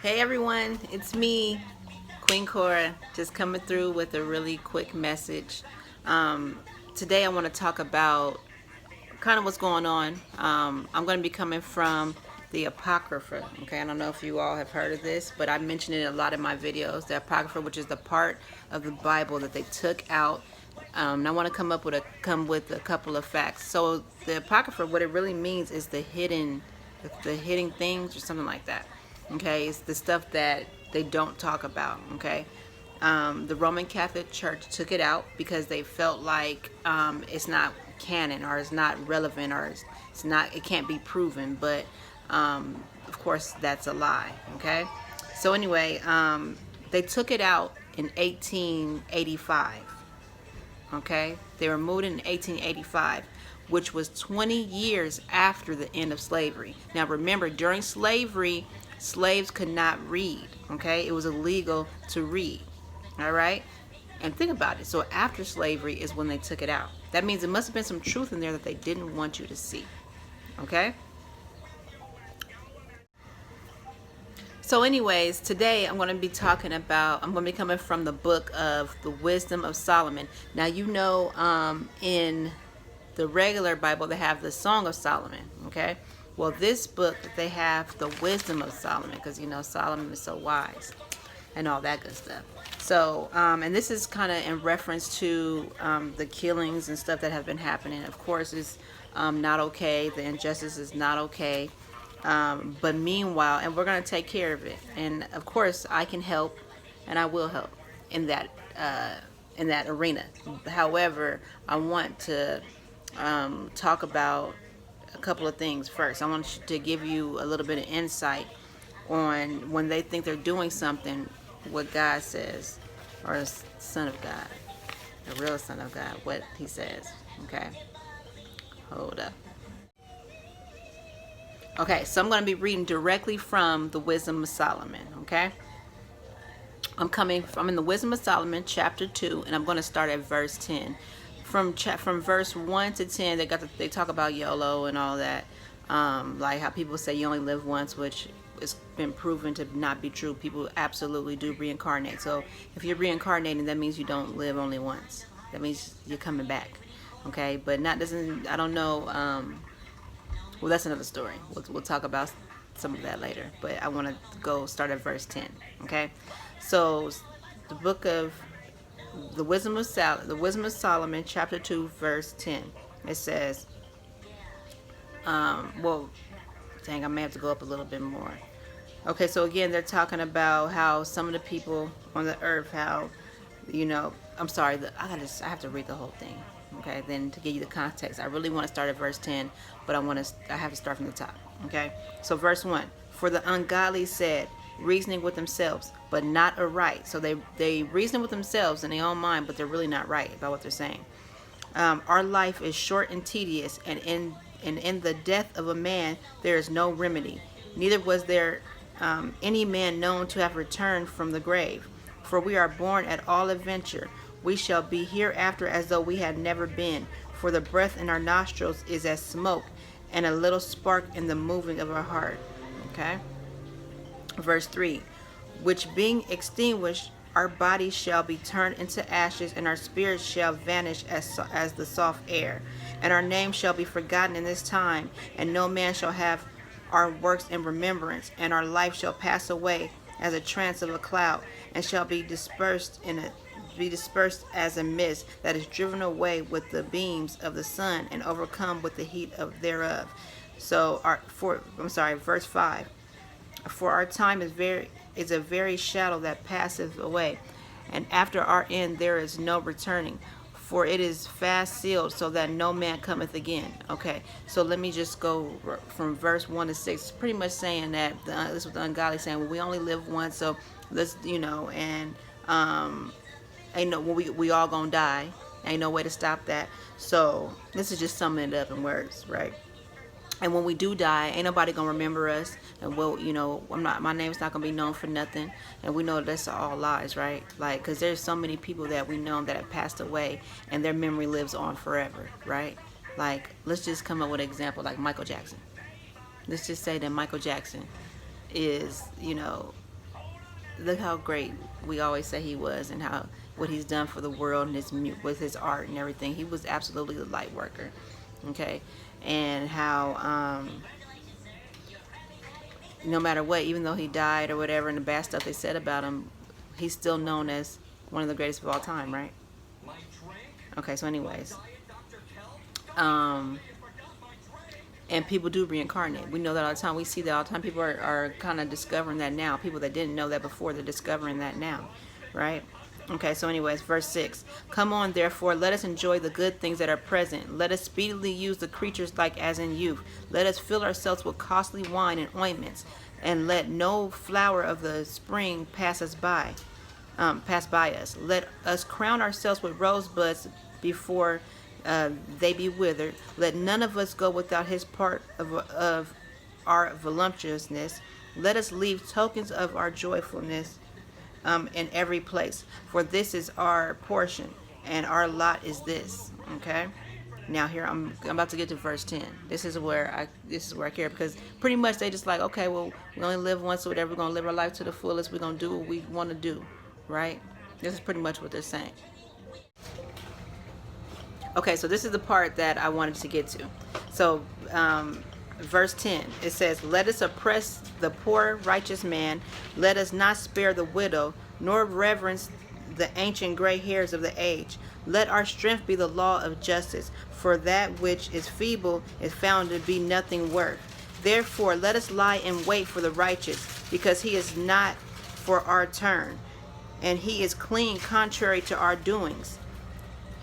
Hey everyone, it's me, Queen Cora, just coming through with a really quick message. Um, Today I want to talk about kind of what's going on. I'm going to be coming from the Apocrypha. Okay, I don't know if you all have heard of this, but I mentioned it in a lot of my videos. The Apocrypha, which is the part of the Bible that they took out. And I want to come with a couple of facts. So the Apocrypha, what it really means is the hidden things or something like that. Okay, it's the stuff that they don't talk about. Okay, the Roman Catholic Church took it out because they felt like it's not canon or it's not relevant or it's not, it can't be proven. But of course, that's a lie. Okay, so anyway, they took it out in 1885. Okay, they were moved in 1885, which was 20 years after the end of slavery. Now remember, during slavery, slaves could not read. Okay, it was illegal to read. All right, and think about it. So after slavery is when they took it out. That means there must have been some truth in there that they didn't want you to see. Okay. So anyways, today I'm going to be I'm going to be coming from the book of the Wisdom of Solomon. Now, in the regular Bible, they have the Song of Solomon. Okay. Well, this book, they have the Wisdom of Solomon because, Solomon is so wise and all that good stuff. So, and this is kind of in reference to the killings and stuff that have been happening. Of course, it's not okay. The injustice is not okay. But meanwhile, and we're going to take care of it. And of course, I can help, and I will help in that arena. However, I want to talk about a couple of things first. I want to give you a little bit of insight on when they think they're doing something, what God says, or the Son of God, the real Son of God, what He says. Okay, hold up. Okay, so I'm going to be reading directly from the Wisdom of Solomon. Okay, I'm in the Wisdom of Solomon, chapter 2, and I'm going to start at verse 10. From verse 1 to 10, they talk about YOLO and all that, like how people say you only live once, which has been proven to not be true. People absolutely do reincarnate. So if you're reincarnating, that means you don't live only once. That means you're coming back. Okay, but I don't know. Well, that's another story. We'll talk about some of that later. But I want to go start at verse 10. Okay, so the book of the Wisdom of Solomon, chapter 2, verse 10. It says, well, dang, I may have to go up a little bit more. Okay, so again, they're talking about how some of the people on the earth, I'm sorry, I have to read the whole thing. Okay, then to give you the context, I really want to start at verse 10, but I have to start from the top. Okay, so verse 1: For the ungodly said, reasoning with themselves, but not aright. So they reason with themselves in their own mind, but they're really not right about what they're saying. Our life is short and tedious, and in the death of a man there is no remedy. Neither was there any man known to have returned from the grave. For we are born at all adventure. We shall be hereafter as though we had never been. For the breath in our nostrils is as smoke, and a little spark in the moving of our heart. Okay. Verse 3: Which being extinguished, our bodies shall be turned into ashes, and our spirits shall vanish as the soft air. And our name shall be forgotten in this time, and no man shall have our works in remembrance. And our life shall pass away as a trance of a cloud, and shall be dispersed as a mist that is driven away with the beams of the sun, and overcome with the heat thereof. So, verse 5: For our time is a very shadow that passeth away, and after our end there is no returning, for it is fast sealed, so that no man cometh again. Okay, so let me just go from verse 1 to 6. Pretty much saying that this is what the ungodly saying. Well, we only live once, so let's and ain't no, we all gonna die. Ain't no way to stop that. So this is just summing it up in words, right? And when we do die, ain't nobody gonna remember us, and my name's not gonna be known for nothing. And we know that's all lies, right? Like, because there's so many people that we know that have passed away, and their memory lives on forever, right? Like, let's just come up with an example, like Michael Jackson. Let's just say that Michael Jackson is, look how great we always say he was, and how what he's done for the world and with his art and everything. He was absolutely the light worker. Okay, and how no matter what, even though he died or whatever, and the bad stuff they said about him, he's still known as one of the greatest of all time, right? Okay, so anyways, and people do reincarnate. We know that all the time. We see that all the time. People are kind of discovering that now. People that didn't know that before, they're discovering that now, right? Okay, so anyways, verse 6. Come on, therefore, let us enjoy the good things that are present. Let us speedily use the creatures like as in youth. Let us fill ourselves with costly wine and ointments, and let no flower of the spring pass by us. Let us crown ourselves with rosebuds before they be withered. Let none of us go without his part of our voluptuousness. Let us leave tokens of our joyfulness in every place, for this is our portion, and our lot is this. Okay. Now here I'm about to get to verse 10. This is where I care, because pretty much they just like, okay, well, we only live once, or whatever. We're gonna live our life to the fullest. We're gonna do what we want to do, right? This is pretty much what they're saying. Okay, so this is the part that I wanted to get to. So, verse 10, it says, let us oppress the poor righteous man. Let us not spare the widow, nor reverence the ancient gray hairs of the age. Let our strength be the law of justice, for that which is feeble is found to be nothing worth. Therefore, let us lie in wait for the righteous, because he is not for our turn, and he is clean contrary to our doings.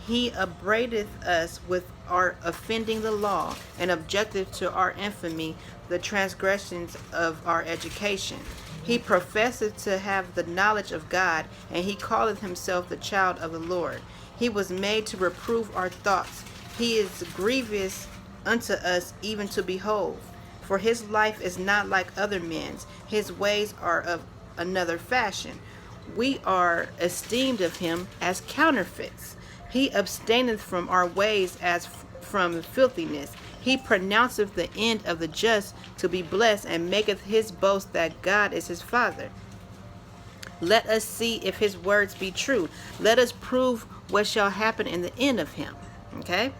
He upbraideth us with our offending the law, and objecteth to our infamy the transgressions of our education. He professeth to have the knowledge of God, and he calleth himself the child of the Lord. He was made to reprove our thoughts. He is grievous unto us even to behold. For his life is not like other men's. His ways are of another fashion. We are esteemed of him as counterfeits. He abstaineth from our ways as from filthiness. He pronounceth the end of the just to be blessed, and maketh his boast that God is his Father. Let us see if his words be true. Let us prove what shall happen in the end of him. Okay?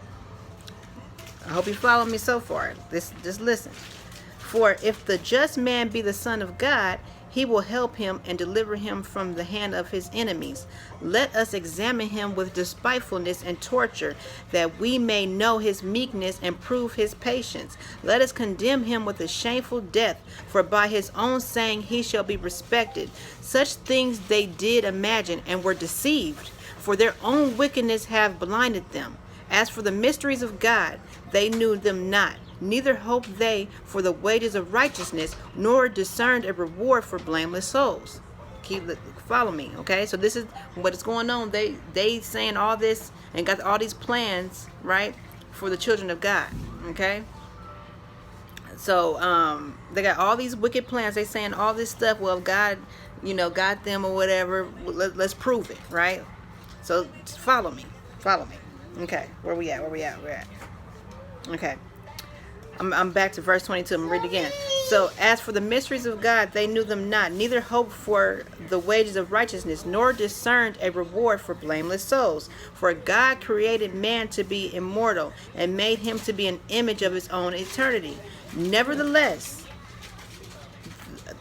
I hope you follow me so far. Just listen. For if the just man be the Son of God, he will help him and deliver him from the hand of his enemies. Let us examine him with despitefulness and torture, that we may know his meekness and prove his patience. Let us condemn him with a shameful death, for by his own saying he shall be respected. Such things they did imagine, and were deceived, for their own wickedness have blinded them. As for the mysteries of God, they knew them not. Neither hoped they for the wages of righteousness, nor discerned a reward for blameless souls. Follow me, okay? So this is what is going on. They saying all this and got all these plans, right, for the children of God, okay? So they got all these wicked plans. They saying all this stuff. Well, God, got them or whatever. Let's prove it, right? So follow me. Okay, where we at? We're at. Okay. I'm back to verse 22. I'm going to read it again. So, as for the mysteries of God, they knew them not, neither hoped for the wages of righteousness, nor discerned a reward for blameless souls. For God created man to be immortal, and made him to be an image of his own eternity. Nevertheless,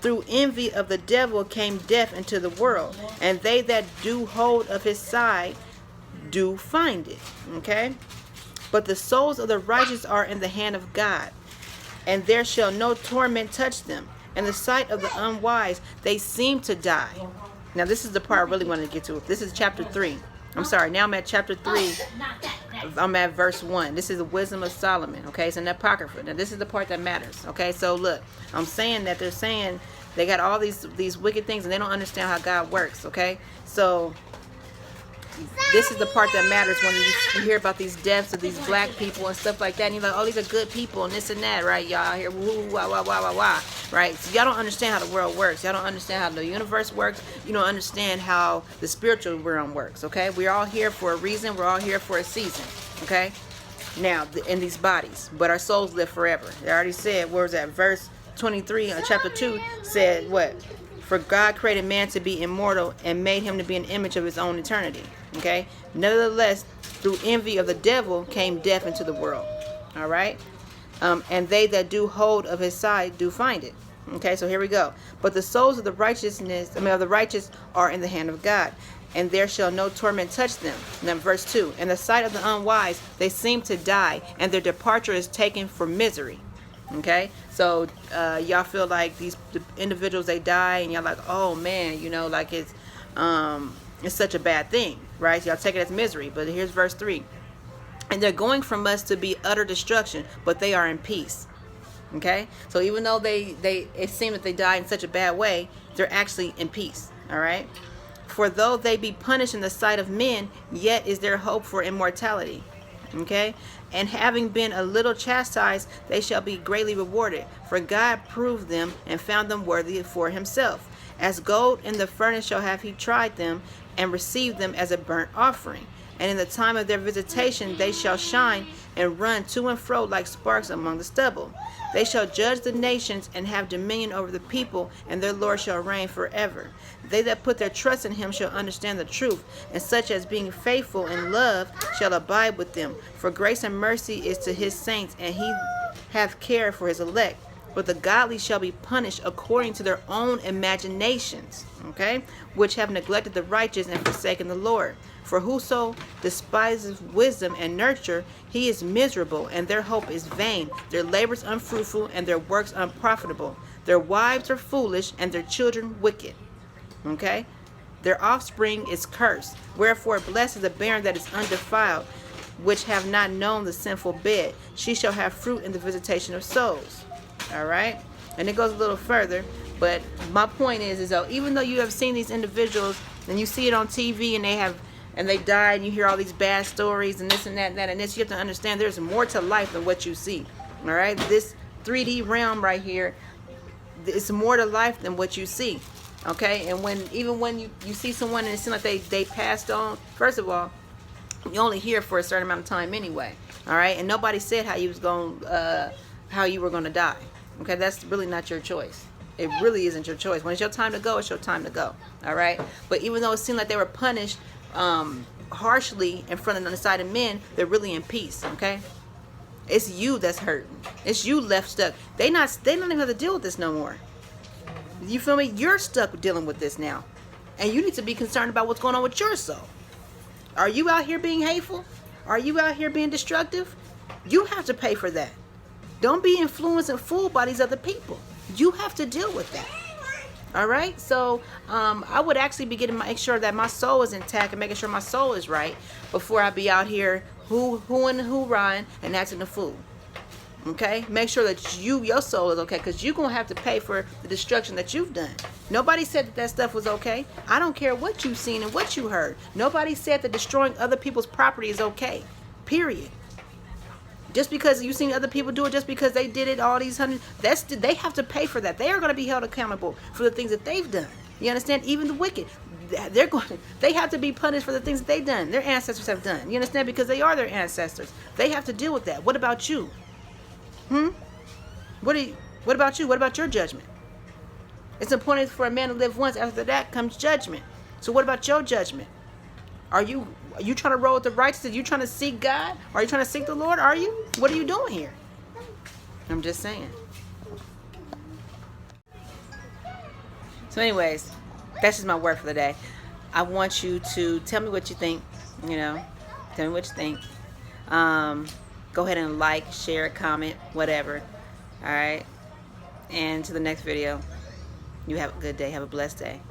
through envy of the devil came death into the world, and they that do hold of his side do find it. Okay? But the souls of the righteous are in the hand of God, and there shall no torment touch them. In the sight of the unwise, they seem to die. Now, this is the part I really wanted to get to. This is chapter 3. I'm sorry, now I'm at chapter 3. I'm at verse 1. This is the wisdom of Solomon, okay? It's an apocrypha. Now, this is the part that matters, okay? So, look, I'm saying that they're saying they got all these wicked things, and they don't understand how God works, okay? So, this is the part that matters when you hear about these deaths of these black people and stuff like that, and you're like, oh, these are good people and this and that, right? Y'all here, woo, wah, wah, wah, wah, wah, right? So y'all don't understand how the world works. Y'all don't understand how the universe works. You don't understand how the spiritual realm works, okay? We're all here for a reason. We're all here for a season, okay? Now, in these bodies, but our souls live forever. They already said, where was that? Verse 23 of chapter 2 said what? For God created man to be immortal and made him to be an image of his own eternity. Okay? Nevertheless, through envy of the devil came death into the world. All right? And they that do hold of his side do find it. Okay, so here we go. But the souls of the of the righteous are in the hand of God, and there shall no torment touch them. And then verse 2. In the sight of the unwise, they seem to die, and their departure is taken for misery. Okay, so y'all feel like the individuals, they die, and y'all like, oh man, you know, like it's such a bad thing, right? So y'all take it as misery. But here's verse 3. And they're going from us to be utter destruction, but they are in peace. Okay, so even though it seems that they die in such a bad way, they're actually in peace. All right. For though they be punished in the sight of men, yet is there hope for immortality. Okay, and having been a little chastised, they shall be greatly rewarded. For God proved them and found them worthy for himself. As gold in the furnace shall have he tried them, and received them as a burnt offering. And in the time of their visitation they shall shine and run to and fro like sparks among the stubble. They shall judge the nations and have dominion over the people, and their Lord shall reign forever. They that put their trust in him shall understand the truth, and such as being faithful in love shall abide with them. For grace and mercy is to his saints, and he hath care for his elect. But the godly shall be punished according to their own imaginations, okay, which have neglected the righteous and forsaken the Lord. For whoso despises wisdom and nurture, he is miserable, and their hope is vain. Their labors unfruitful, and their works unprofitable. Their wives are foolish, and their children wicked. Okay? Their offspring is cursed. Wherefore blessed is the barren that is undefiled, which have not known the sinful bed. She shall have fruit in the visitation of souls. All right? And it goes a little further, but my point is though, even though you have seen these individuals and you see it on TV and they died, and you hear all these bad stories and this and that and that and this, you have to understand there's more to life than what you see. All right? This 3D realm right here, it's more to life than what you see. Okay? And even when you see someone and it seems like they passed on, first of all, you only here for a certain amount of time anyway. All right? And nobody said how you were going to die. Okay? That's really not your choice. It really isn't your choice. When it's your time to go, it's your time to go. All right? But even though it seemed like they were punished harshly in front of the side of men, they're really in peace. Okay? It's you that's hurting. It's you left stuck. They don't even have to deal with this no more. You feel me? You're stuck dealing with this now, and you need to be concerned about what's going on with your soul. Are you out here being hateful? Are you out here being destructive? You have to pay for that. Don't be influenced and fooled by these other people. You have to deal with that. All right? So I would actually be make sure that my soul is intact and making sure my soul is right before I be out here hoorahing and acting a fool. Okay? Make sure that your soul is okay, because you're going to have to pay for the destruction that you've done. Nobody said that stuff was okay. I don't care what you've seen and what you heard. Nobody said that destroying other people's property is okay. Period. Just because you've seen other people do it, just because they did it all these hundreds, they have to pay for that. They are going to be held accountable for the things that they've done. You understand? Even the wicked, they have to be punished for the things that they've done. Their ancestors have done. You understand? Because they are their ancestors. They have to deal with that. What about you? What about you? What about your judgment? It's appointed for a man to live once. After that comes judgment. So what about your judgment? Are you trying to roll with the righteous? Are you trying to seek God? Are you trying to seek the Lord? Are you? What are you doing here? I'm just saying. So anyways, that's just my word for the day. I want you to tell me what you think. You know, tell me what you think. Go ahead and like, share, comment, whatever. All right. And to the next video. You have a good day. Have a blessed day.